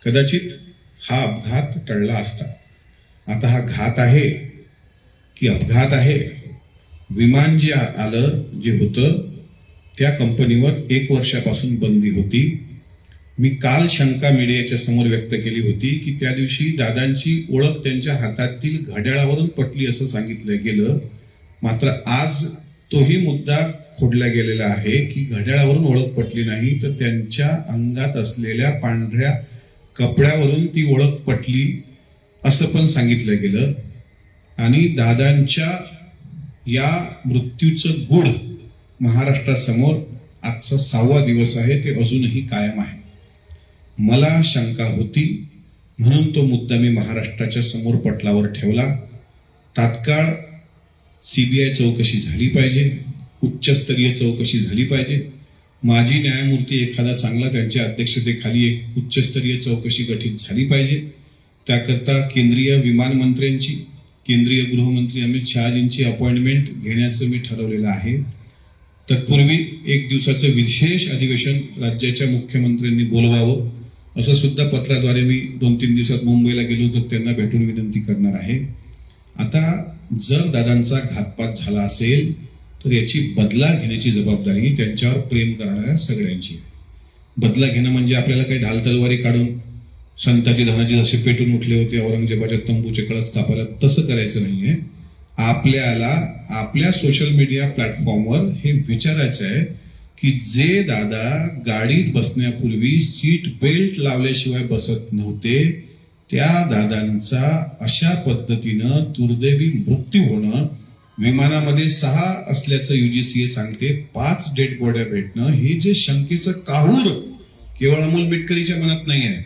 कदाचित हा अपघात टळला असता. आता हा घात आहे की अपघात आहे? विमान जे आलं, जे होतं, त्या कंपनीवर 1 वर्षापासून बंदी होती. मी काल शंका मीडियाच्या समोर व्यक्त केली होती की त्या दिवशी दादांची ओळख त्यांच्या हातातील घड्याळावरून पटली असं सांगितलं गेलं. मात्र आज तोही मुद्दा खोडला गेलेला आहे की घड्याळावरून ओळख पटली नाही, तर त्यांच्या अंगात असलेल्या पांढऱ्या कपड्यावरून ती ओळख पटली असं पण सांगितलं गेलं. आणि दादांच्या या मृत्यूचं गूढ महाराष्ट्रासमोर आजचा 6वा दिवस आहे, ते अजूनही कायम आहे. मला शंका होती म्हणून तो मुद्दा मी महाराष्ट्राच्या समोर पटलावर ठेवला. तात्काळ CBI चौकशी झाली पाहिजे, उच्चस्तरीय चौकशी झाली पाहिजे. माजी न्यायमूर्ती एखादा चांगला त्यांच्या अध्यक्षतेखाली एक उच्चस्तरीय चौकशी गठीत झाली पाहिजे. त्याकरता केंद्रीय विमान मंत्र्यांची, केंद्रीय गृहमंत्री अमित शहाजींची अपॉइंटमेंट घेण्याचं मी ठरवलेलं आहे. तत्पूर्वी 1 दिवसाचं विशेष अधिवेशन राज्याच्या मुख्यमंत्र्यांनी बोलवावं असं सुद्धा पत्राद्वारे मी 2-3 दिवसात मुंबईला गेलो तर त्यांना भेटून विनंती करणार आहे. आता जर दादांचा घातपात झाला असेल तर याची बदला घेण्याची जबाबदारी त्यांच्यावर प्रेम करणाऱ्या सगळ्यांची. बदला घेणं म्हणजे आपल्याला काही ढाल तलवारी काढून संताजी धनाजी जसे पेटून उठले होते औरंगजेबाच्या तंबूचे कळस कापायला, तसं करायचं नाहीये. आपल्याला आपल्या सोशल मीडिया प्लॅटफॉर्मवर हे विचारायचं आहे की जे दादा गाडीत बसण्यापूर्वी सीट बेल्ट लावल्याशिवाय बसत नव्हते, त्या दादांचा अशा पद्धतीनं दुर्दैवी मृत्यू होणं, विमानामध्ये 6 असल्याचं UGCA सांगते, 5 डेड बॉड्या भेटणं, हे जे शंकेचं काहूर केवळ अमोल मिटकरीच्या मनात नाही आहे,